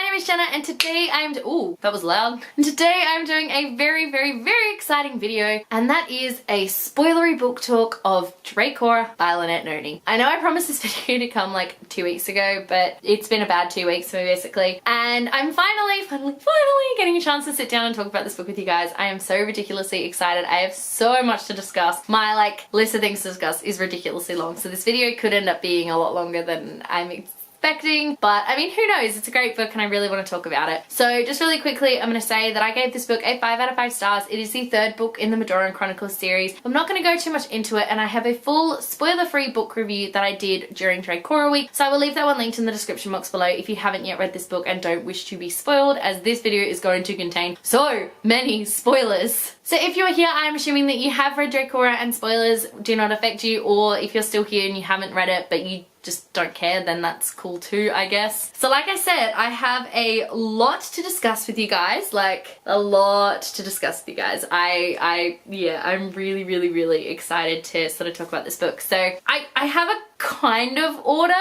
my name is Jenna and today ooh, that was loud. Today I'm doing a very exciting video, and that is a spoilery book talk of DRAEKORA by Lynette Noni. I know I promised this video to come like 2 weeks ago, but it's been a bad 2 weeks for me basically, and I'm finally getting a chance to sit down and talk about this book with you guys. I am so ridiculously excited. I have so much to discuss. My list of things to discuss is ridiculously long, so this video could end up being a lot longer than I'm expecting, but I mean, who knows? It's a great book and I really want to talk about it. So just really quickly, I'm going to say that I gave this book a 5 out of 5 stars. It is the third book in the Madoran Chronicles series. I'm not going to go too much into it, and I have a full spoiler-free book review that I did during DRAEKORA week, so I will leave that one linked in the description box below if you haven't yet read this book and don't wish to be spoiled, as this video is going to contain so many spoilers. So if you're here, I'm assuming that you have read DRAEKORA and spoilers do not affect you, or if you're still here and you haven't read it but you just don't care, then that's cool too, I guess. So like I said, I have a lot to discuss with you guys, like a lot to discuss with you guys. Yeah, I'm really excited to sort of talk about this book. So I have a kind of order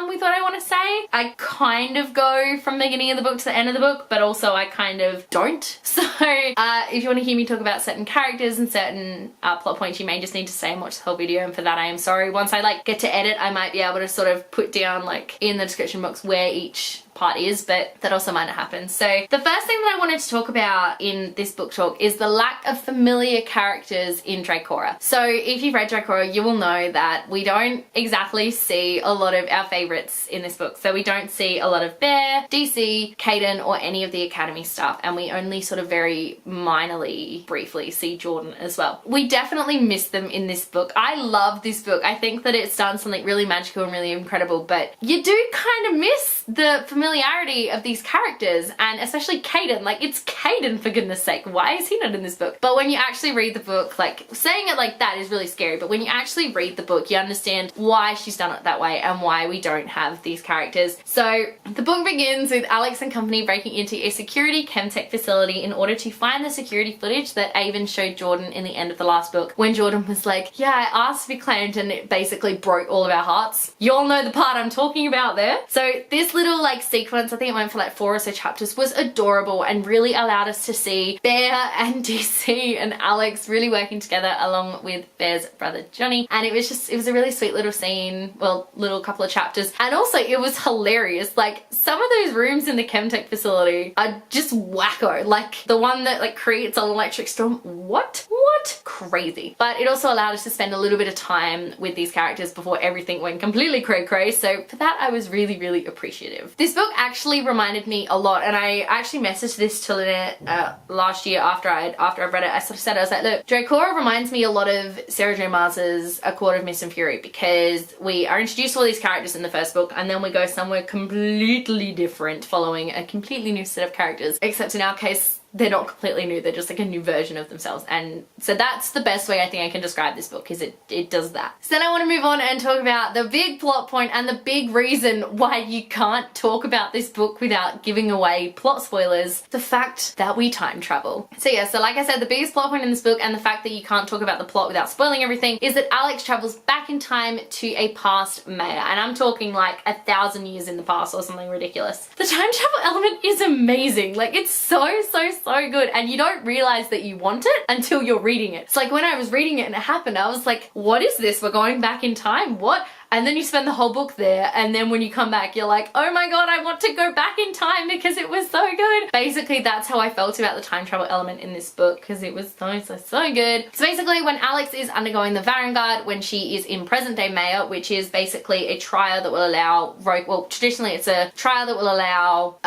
with what I want to say. I kind of go from the beginning of the book to the end of the book, but also I kind of don't. So if you want to hear me talk about certain characters and certain plot points, you may just need to stay and watch the whole video, and for that I am sorry. Once I get to edit, I might be able to sort of put down in the description box where each part is, but that also might not happen. So the first thing that I wanted to talk about in this book talk is the lack of familiar characters in DRAEKORA. So if you've read DRAEKORA, you will know that we don't exactly see a lot of our favorites in this book. So we don't see a lot of Bear, DC, Caden, or any of the Academy stuff, and we only sort of very minorly, briefly see Jordan as well. We definitely miss them in this book. I love this book. I think that it's done something really magical and really incredible, but you do kind of miss the familiarity of these characters, and especially Caden. It's Caden, for goodness sake. Why is he not in this book? But when you actually read the book, saying it like that is really scary, but when you actually read the book, you understand why she's done it that way and why we don't have these characters. So the book begins with Alex and company breaking into a security chemtech facility in order to find the security footage that Avon showed Jordan in the end of the last book, when Jordan was like, yeah, I asked to be claimed and it basically broke all of our hearts. You all know the part I'm talking about there. So this little sequence, I think it went for 4 or so chapters, was adorable and really allowed us to see Bear and DC and Alex really working together along with Bear's brother Johnny, and it was a really sweet little scene, well, little couple of chapters, and also it was hilarious. Some of those rooms in the chemtech facility are just wacko, the one that creates an electric storm. What crazy. But it also allowed us to spend a little bit of time with these characters before everything went completely cray-cray, so for that I was really appreciative. This book actually reminded me a lot, and I actually messaged this to Lynette last year after I've read it. I sort of said, I was like, look, DRAEKORA reminds me a lot of Sarah J Maas's A Court of Mist and Fury, because we are introduced to all these characters in the first book and then we go somewhere completely different following a completely new set of characters, except in our case they're not completely new, they're just a new version of themselves. And so that's the best way I think I can describe this book, is it does that. So then I want to move on and talk about the big plot point and the big reason why you can't talk about this book without giving away plot spoilers: the fact that we time travel. So yeah, so like I said, the biggest plot point in this book, and the fact that you can't talk about the plot without spoiling everything, is that Alex travels back in time to a past mayor, and I'm talking 1,000 years in the past or something ridiculous. The time travel element is amazing. It's so good, and you don't realize that you want it until you're reading it. It's when I was reading it and it happened, I was like, what is this? We're going back in time? What? And then you spend the whole book there, and then when you come back, you're like, oh my god, I want to go back in time because it was so good. Basically, that's how I felt about the time travel element in this book, because it was so good. So basically, when Alex is undergoing the Varangard, when she is in present day mayor, which is basically a trial that will allow, well, traditionally it's a trial that will allow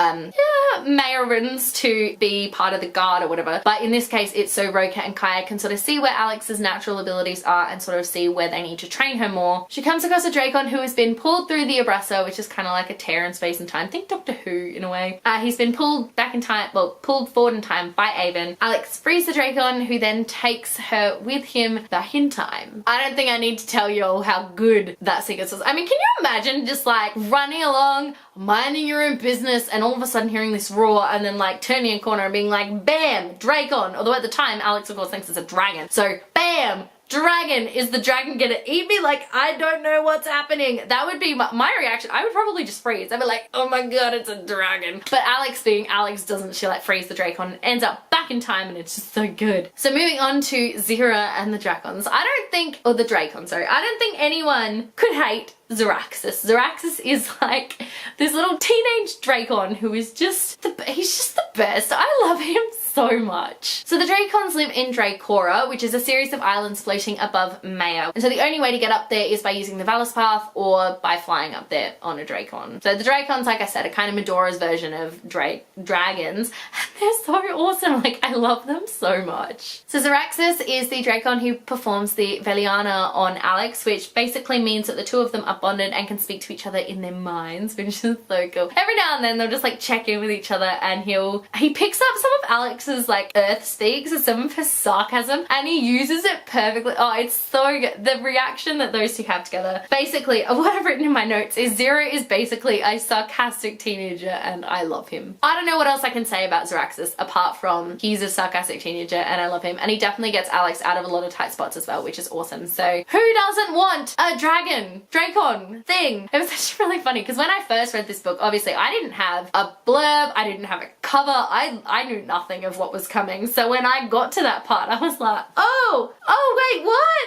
mayorins to be part of the guard or whatever, but in this case it's so Roka and Kaya can sort of see where Alex's natural abilities are and sort of see where they need to train her more. She comes across a Drakon who has been pulled through the Abrasa, which is kind of like a tear in space and time. Think Doctor Who in a way. He's been pulled back in time, well, pulled forward in time by Avon. Alex frees the Drakon, who then takes her with him back in time. I don't think I need to tell you all how good that sequence was. I mean, can you imagine just running along, minding your own business, and all of a sudden hearing this roar, and then turning a corner and being like, bam, Drakon. Although at the time, Alex of course thinks it's a dragon. So bam, dragon. Is the dragon gonna eat me? Like, I don't know what's happening. That would be my reaction. I would probably just freeze. I'd be like, oh my god, it's a dragon. But Alex being Alex doesn't, she like freeze the Drakon, ends up back in time, and it's just so good. So moving on to Zira and the Drakons. I don't think, or the Drakon, sorry. I don't think anyone could hate Ziraxis. Ziraxis is like this little teenage Drakon who is just he's just the best. I love him so much. So the Drakons live in DRAEKORA, which is a series of islands floating above Maya. And so the only way to get up there is by using the Valis Path or by flying up there on a Drakon. So the Drakons, like I said, are kind of Medora's version of dragons. And they're so awesome. Like, I love them so much. So Ziraxis is the Drakon who performs the Veliana on Alex, which basically means that the two of them are bonded and can speak to each other in their minds, which is so cool. Every now and then they'll just like check in with each other, and he picks up some of Alex's like earth speaks and some of her sarcasm, and he uses it perfectly. Oh, it's so good. The reaction that those two have together. Basically, what I've written in my notes is Zero is basically a sarcastic teenager, and I love him. I don't know what else I can say about Ziraxis apart from he's a sarcastic teenager and I love him, and he definitely gets Alex out of a lot of tight spots as well, which is awesome. So who doesn't want a Drakon thing? It was actually really funny because when I first read this book, obviously I didn't have a blurb, I didn't have a cover, I knew nothing of what was coming. So when I got to that part, I was like, oh wait,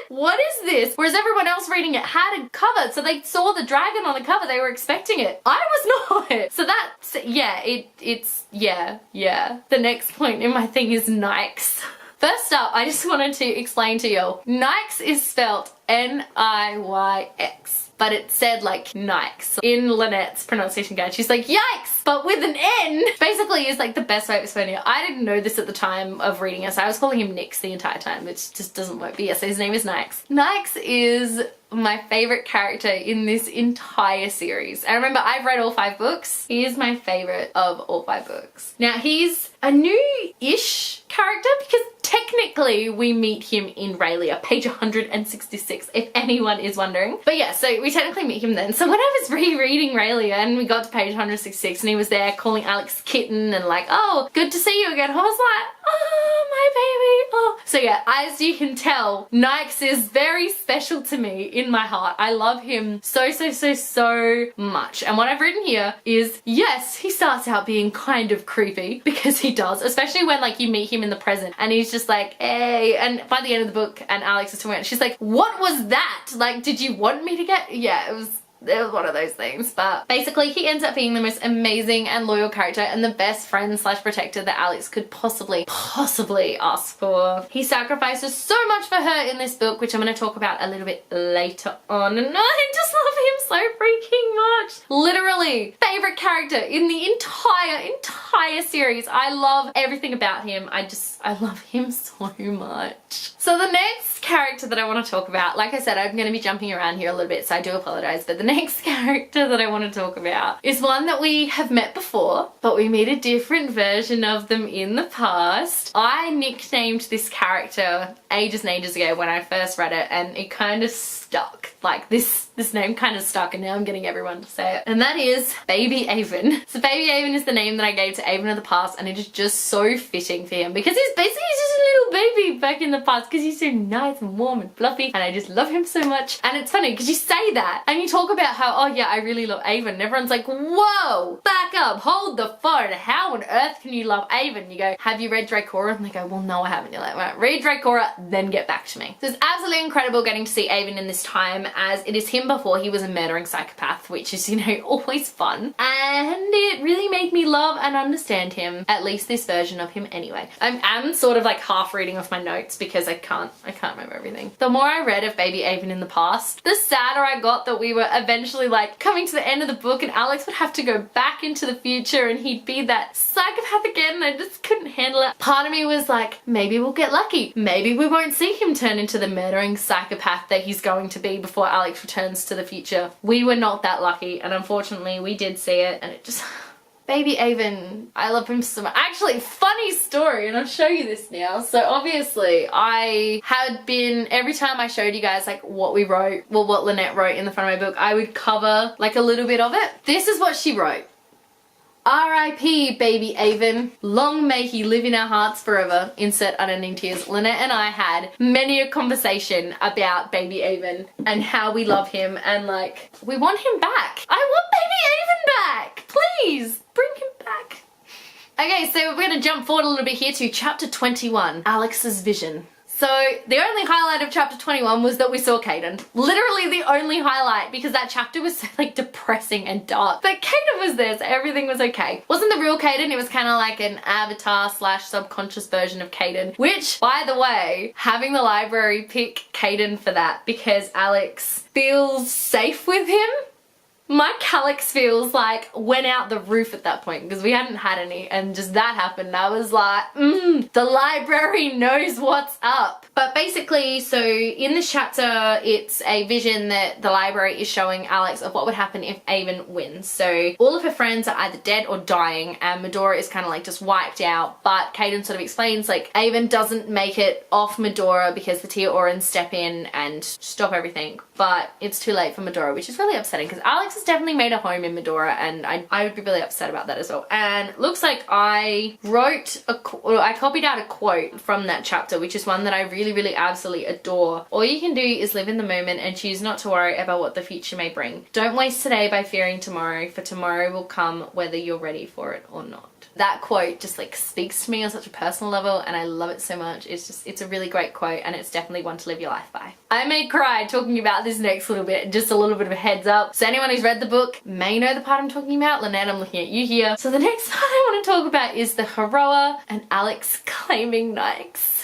what is this? Whereas everyone else reading it had a cover, so they saw the dragon on the cover, they were expecting it. I was not. So that's, yeah, yeah. The next point in my thing is Nyx. First up, I just wanted to explain to you, Nyx is spelled N-I-Y-X. But it said like Nyx. In Lynette's pronunciation guide, she's like, yikes! But with an N, basically is like the best way of explaining it. I didn't know this at the time of reading it, so I was calling him Nyx the entire time, which just doesn't work. But yes, his name is Nyx. Nyx is my favorite character in this entire series. And remember, I've read all 5 books. He is my favorite of all 5 books. Now, he's a new-ish character because technically we meet him in Raylia, page 166, if anyone is wondering. But yeah, so we technically meet him then. So when I was rereading Raylia and we got to page 166 and he was there calling Alex kitten and like, oh, good to see you again, I was like, oh, my baby, oh. So yeah, as you can tell, Nyx is very special to me in my heart. I love him so much. And what I've written here is, yes, he starts out being kind of creepy, because he does, especially when like you meet him in the present and he's just like, hey, and by the end of the book and Alex is talking about it, she's like, what was that? Like, did you want me to get, yeah, it was one of those things. But basically he ends up being the most amazing and loyal character and the best friend slash protector that Alex could possibly ask for. He sacrifices so much for her in this book, which I'm going to talk about a little bit later on, and I just love him so freaking much. Literally favorite character in the entire series. I love everything about him. I love him so much. So the next character that I want to talk about, like I said, I'm going to be jumping around here a little bit, so I do apologize, but the next character that I want to talk about is one that we have met before, but we meet a different version of them in the past. I nicknamed this character ages and ages ago when I first read it, and it kind of stuck. Like this name kind of stuck, and now I'm getting everyone to say it. And that is Baby Avon. So Baby Avon is the name that I gave to Avon of the past, and it is just so fitting for him because he's basically just a little baby back in the past because he's so nice and warm and fluffy, and I just love him so much. And it's funny because you say that and you talk about how, oh yeah, I really love Avon, and everyone's like, whoa, back up, hold the phone, how on earth can you love Avon? You go, have you read DRAEKORA? And they go, well, no, I haven't. You're like, well, read DRAEKORA, then get back to me. So it's absolutely incredible getting to see Avon in this time, as it is him before he was a murdering psychopath, which is, you know, always fun. And it really made me love and understand him, at least this version of him anyway. I'm sort of like half reading off my notes because I can't remember everything. The more I read of Baby Avon in the past, the sadder I got that we were eventually like coming to the end of the book and Alex would have to go back into the future and he'd be that psychopath again, and I just couldn't handle it. Part of me was like, maybe we'll get lucky. Maybe we won't see him turn into the murdering psychopath that he's going to be before Alex returns to the future. We were not that lucky, and unfortunately we did see it, and it just... Baby Avon, I love him so much. Actually, funny story, and I'll show you this now. So obviously I had been, every time I showed you guys like what we wrote, well, what Lynette wrote in the front of my book, I would cover like a little bit of it. This is what she wrote. R.I.P. baby Avon. Long may he live in our hearts forever. Insert unending tears. Lynette and I had many a conversation about baby Avon and how we love him and like, we want him back. I want baby Avon back. Please, bring him back. Okay, so we're gonna jump forward a little bit here to chapter 21, Alex's vision. So the only highlight of chapter 21 was that we saw Caden. Literally the only highlight, because that chapter was so like depressing and dark. But Caden was there, so everything was okay. Wasn't the real Caden, it was kind of like an avatar slash subconscious version of Caden. Which, by the way, having the library pick Caden for that because Alex feels safe with him. My Alex feels like went out the roof at that point because we hadn't had any and just that happened. I was like, the library knows what's up. But basically, so in this chapter, it's a vision that the library is showing Alex of what would happen if Avon wins. So all of her friends are either dead or dying and Medora is kind of like just wiped out. But Caden sort of explains like Avon doesn't make it off Medora because the Tia Aurans step in and stop everything. But it's too late for Medora, which is really upsetting because Alex has definitely made a home in Medora and I would be really upset about that as well. And looks like I copied out a quote from that chapter, which is one that I really absolutely adore. All you can do is live in the moment and choose not to worry about what the future may bring. Don't waste today by fearing tomorrow, for tomorrow will come whether you're ready for it or not. That quote just like speaks to me on such a personal level and I love it so much. It's a really great quote and it's definitely one to live your life by. I may cry talking about this next little bit, just a little bit of a heads up. So anyone who's read the book may know the part I'm talking about. Lynette, I'm looking at you here. So the next part I want to talk about is the Heroa and Alex claiming Nikes.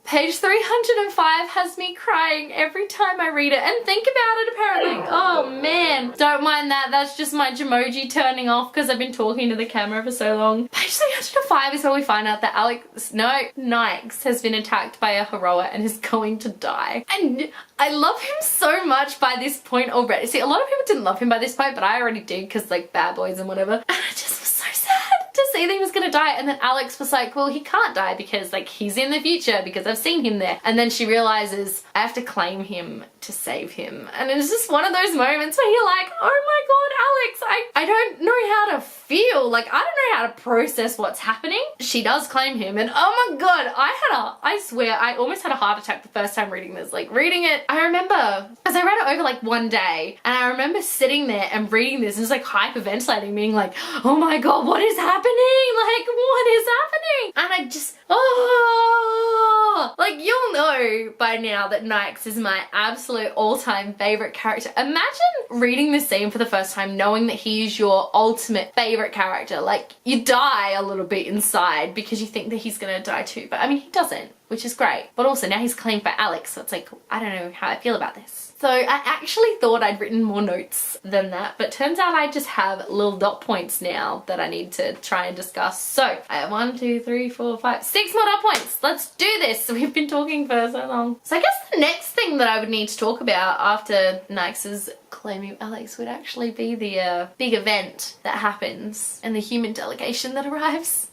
Page 305 has me crying every time I read it and think about it apparently. Oh man, don't mind that. That's just my Jamoji turning off because I've been talking to the camera for so long. Page 305 is where we find out that Nikes has been attacked by a Heroa and is going to die. And I love him so much by this point already. See, a lot of people didn't love him by this point, but I already did because like bad boys and whatever. And I just was so sad to see that he was gonna die. And then Alex was like, well, he can't die because like he's in the future because I've seen him there. And then she realizes I have to claim him to save him. And it's just one of those moments where you're like, oh my god, Alex, I don't know how to feel. Like, I don't know how to process what's happening. She does claim him and oh my god, I swear, I almost had a heart attack the first time reading this. Like, reading it, I remember, because I read it over like one day and I remember sitting there and reading this and just like hyperventilating, being like, oh my god, what is happening? Like, what is happening? And I just, oh, like you'll know by now that Nikes is my absolute all-time favorite character. Imagine reading this scene for the first time knowing that he is your ultimate favorite character. Like, you die a little bit inside because you think that he's gonna die too, but I mean he doesn't, which is great. But also now he's claimed by Alex, so it's like, I don't know how I feel about this. So I actually thought I'd written more notes than that, but turns out I just have little dot points now that I need to try and discuss. So I have 1, 2, 3, 4, 5, 6 more dot points. Let's do this. We've been talking for so long. So I guess the next thing that I would need to talk about after Nikes' claiming Alex would actually be the big event that happens and the human delegation that arrives.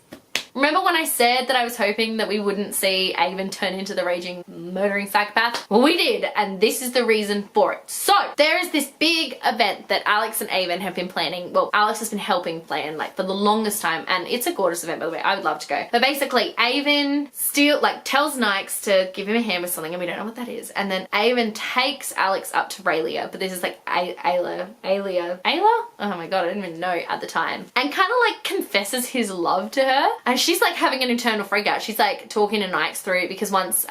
Remember when I said that I was hoping that we wouldn't see Avon turn into the raging murdering psychopath? Well, we did, and this is the reason for it. So there is this big event that Alex and Avon have been planning. Well, Alex has been helping plan like for the longest time, and it's a gorgeous event, by the way. I would love to go. But basically, Avon tells Nikes to give him a hand with something, and we don't know what that is. And then Avon takes Alex up to Raelia, but this is like Ayla? Oh my god, I didn't even know at the time. And kind of like confesses his love to her. And she's like having an internal freak out. She's like talking to Nikes through it because once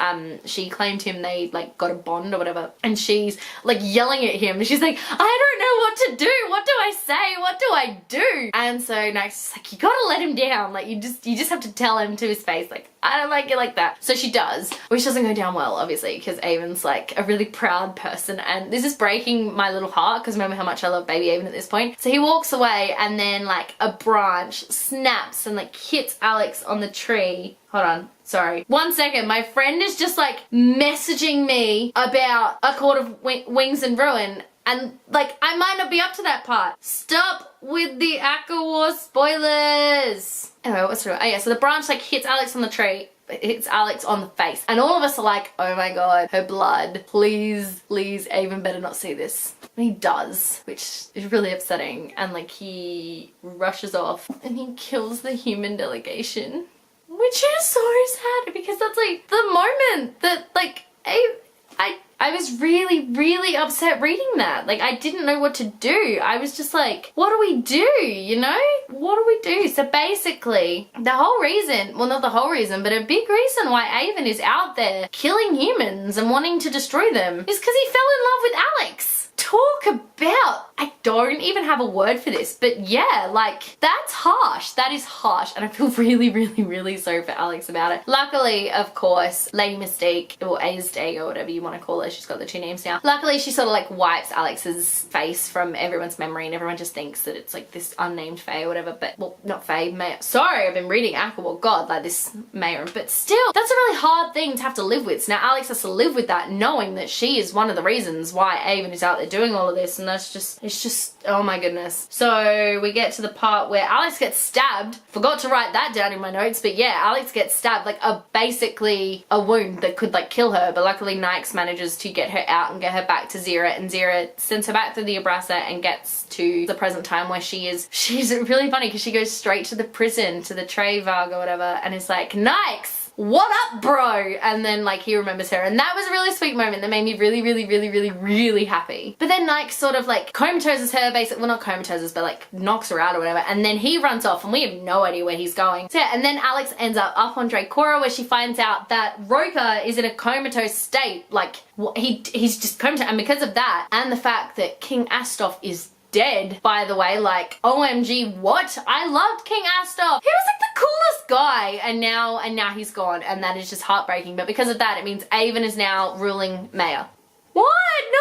she claimed him, they like got a bond or whatever, and she's like yelling at him. She's like, I don't know what to do. What do I say? What do I do? And so Nikes is like, you gotta let him down. Like you just have to tell him to his face, like, I don't like it like that. So she does, which doesn't go down well, obviously, because Avon's like a really proud person, and this is breaking my little heart because remember how much I love baby Avon at this point. So he walks away and then like a branch snaps and like hits Alex on the tree. Hold on, sorry. 1 second, my friend is just like messaging me about A Court of Wings and Ruin, and like I might not be up to that part. Stop with the Aqua War spoilers. Anyway, what's it? Oh yeah, so the branch like hits Alex on the tree. hits Alex on the face. And all of us are like, oh my god, her blood. Please, please, Avon better not see this. And he does, which is really upsetting. And like he rushes off and he kills the human delegation. Which is so sad because that's like the moment that like I was really, really upset reading that. Like I didn't know what to do. I was just like, what do we do? You know? What do we do? So basically the whole reason, well not the whole reason, but a big reason why Avon is out there killing humans and wanting to destroy them is because he fell in love with Alex. Talk about, I don't even have a word for this, but yeah, like that's harsh. That is harsh. And I feel really, really, really sorry for Alex about it. Luckily, of course, Lady Mystique or Aztag or whatever you want to call her, she's got the two names now. Luckily, she sort of like wipes Alex's face from everyone's memory and everyone just thinks that it's like this unnamed Fae or whatever, but well, not Fae, Mayor. Sorry, I've been reading Well, God, like this Mayor, but still, that's a really hard thing to have to live with. So now Alex has to live with that knowing that she is one of the reasons why Avon is out there doing all of this, and that's just, it's just, oh my goodness. So we get to the part where Alex gets stabbed. Forgot to write that down in my notes, but yeah, Alex gets stabbed, like basically a wound that could like kill her, but luckily Nyx manages to get her out and get her back to Zira, and Zira sends her back through the Abrasa and gets to the present time where she's really funny because she goes straight to the prison, to the Treyvarg or whatever, and it's like, Nyx! What up, bro? And then like he remembers her, and that was a really sweet moment that made me really, really, really, really, really happy. But then Nyx sort of like comatoses her, basically, well not comatoses, but like knocks her out or whatever, and then he runs off and we have no idea where he's going. So yeah, and then Alex ends up on DRAEKORA where she finds out that Roker is in a comatose state, like he's just comatose, and because of that, and the fact that King Astoff is dead, by the way, like OMG, what? I loved King Astoff. He was like the coolest guy, and now he's gone, and that is just heartbreaking. But because of that, it means Avon is now ruling Mayor. What? No,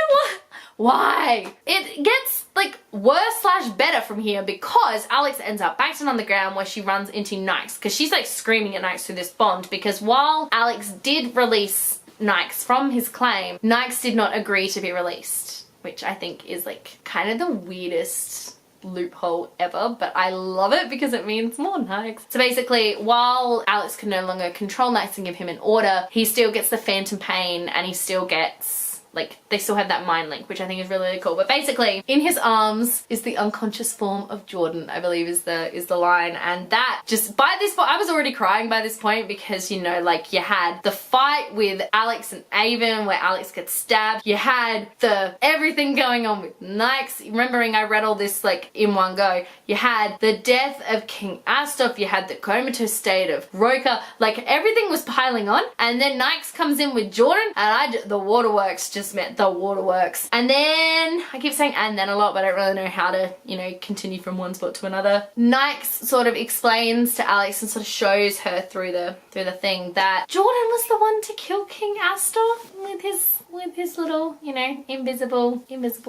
what? Why? It gets like worse / better from here because Alex ends up back down on the ground where she runs into Nyx because she's like screaming at Nyx through this bond, because while Alex did release Nyx from his claim, Nyx did not agree to be released, which I think is like kind of the weirdest loophole ever, but I love it because it means more Nyx. So basically, while Alex can no longer control Nyx and give him an order, he still gets the phantom pain and he still gets, like, they still have that mind link, which I think is really, really cool. But basically, in his arms is the unconscious form of Jordan, I believe is the line. And that just, by this point, I was already crying by this point because, you know, like you had the fight with Alex and Avon where Alex gets stabbed. You had the everything going on with Nyx. Remembering I read all this like in one go. You had the death of King Astoff. You had the comatose state of Roker. Like everything was piling on. And then Nyx comes in with Jordan and the waterworks just met the waterworks. And then, I keep saying and then a lot, but I don't really know how to, you know, continue from one spot to another. Nyx sort of explains to Alex and sort of shows her through the thing that Jordan was the one to kill King Astoff with his little, you know, invisible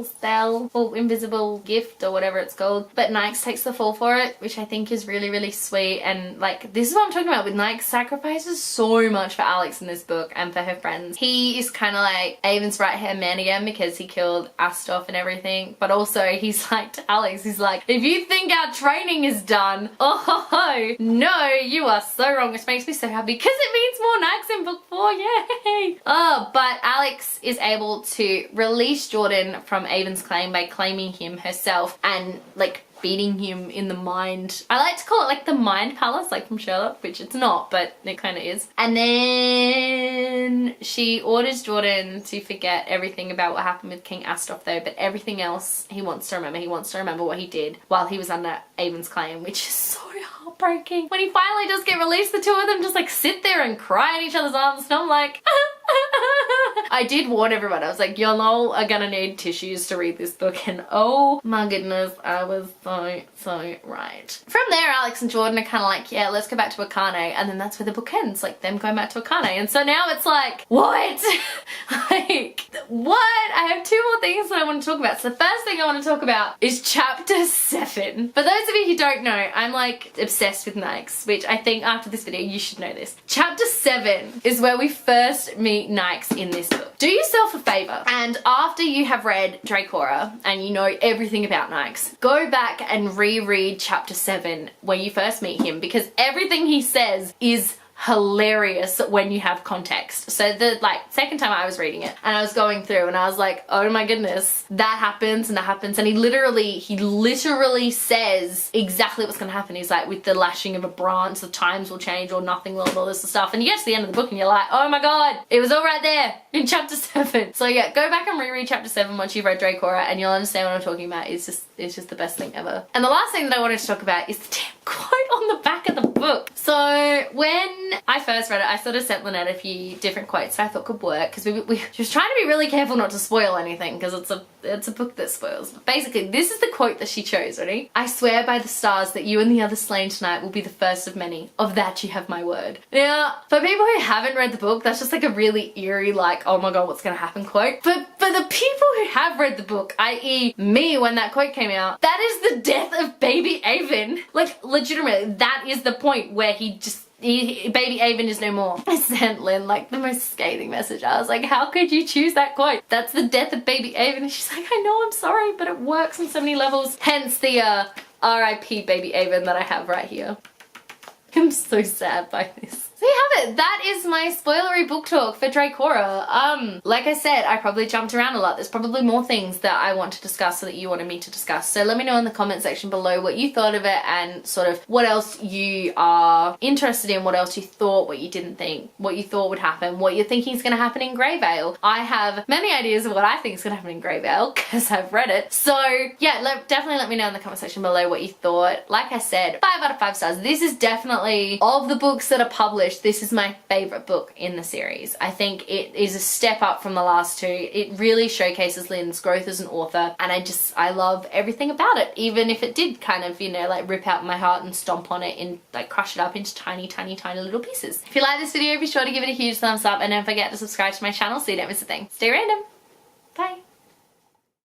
spell or invisible gift or whatever it's called. But Nyx takes the fall for it, which I think is really, really sweet. And like, this is what I'm talking about with Nyx sacrifices so much for Alex in this book and for her friends. He is kind of like Avon's right hand man again because he killed Astoff and everything. But also he's like to Alex, he's like, if you think our training is done, oh no, you are so wrong, which makes me so happy because it means more Nyx in book 4, yay! Oh, but Alex is able to release Jordan from Avon's claim by claiming him herself and like beating him in the mind. I like to call it like the mind palace, like from Sherlock, which it's not, but it kind of is. And then she orders Jordan to forget everything about what happened with King Astoff though, but everything else he wants to remember. He wants to remember what he did while he was under Avon's claim, which is so heartbreaking. When he finally does get released, the two of them just like sit there and cry in each other's arms, and I'm like, I did warn everyone. I was like, y'all all are gonna need tissues to read this book, and oh my goodness, I was so right. From there, Alex and Jordan are kind of like, yeah, let's go back to Akane, and then that's where the book ends, like them going back to Akane. And so now it's like, what? Like, what? I have two more things that I want to talk about. So the first thing I want to talk about is chapter 7. For those of you who don't know, I'm like obsessed with Nyx, which I think after this video you should know this. Chapter 7 is where we first meet Nyx in this book. Do yourself a favor, and after you have read DRAEKORA and you know everything about Nyx, go back and reread chapter 7 where you first meet him, because everything he says is hilarious when you have context. So the second time I was reading it and I was going through and I was like, oh my goodness, that happens and that happens, and he literally says exactly what's gonna happen. He's like, with the lashing of a branch, the times will change or nothing will, and all this stuff. And you get to the end of the book and you're like, oh my god, it was all right there in chapter 7. So yeah, go back and reread chapter 7 once you've read DRAEKORA and you'll understand what I'm talking about. It's just the best thing ever. And the last thing that I wanted to talk about is the damn quote on the back of the book. So when I first read it, I sort of sent Lynette a few different quotes that I thought could work, because she was trying to be really careful not to spoil anything, because it's a book that spoils. But basically, this is the quote that she chose. Ready? I swear by the stars that you and the other slain tonight will be the first of many. Of that you have my word. Now, for people who haven't read the book, that's just like a really eerie, like, oh my god, what's gonna happen quote. But for the people who have read the book, i.e. me when that quote came out, that is the death of baby Avon. Like, legitimately, that is the point where baby Avon is no more. I sent Lynn like the most scathing message. I was like, how could you choose that quote? That's the death of baby Avon. And she's like, I know, I'm sorry, but it works on so many levels. Hence the R.I.P. baby Avon that I have right here. I'm so sad by this. So you have it. That is my spoilery book talk for DRAEKORA. Like I said, I probably jumped around a lot. There's probably more things that I want to discuss or that you wanted me to discuss. So let me know in the comment section below what you thought of it and sort of what else you are interested in, what else you thought, what you didn't think, what you thought would happen, what you're thinking is going to happen in Grey Vale. I have many ideas of what I think is going to happen in Grey Vale because I've read it. So yeah, definitely let me know in the comment section below what you thought. Like I said, 5 out of 5 stars. This is definitely, of the books that are published, this is my favorite book in the series. I think it is a step up from the last two. It really showcases Lynn's growth as an author, and I love everything about it, even if it did kind of, you know, like rip out my heart and stomp on it and like crush it up into tiny little pieces. If you like this video, be sure to give it a huge thumbs up and don't forget to subscribe to my channel so you don't miss a thing. Stay random. Bye.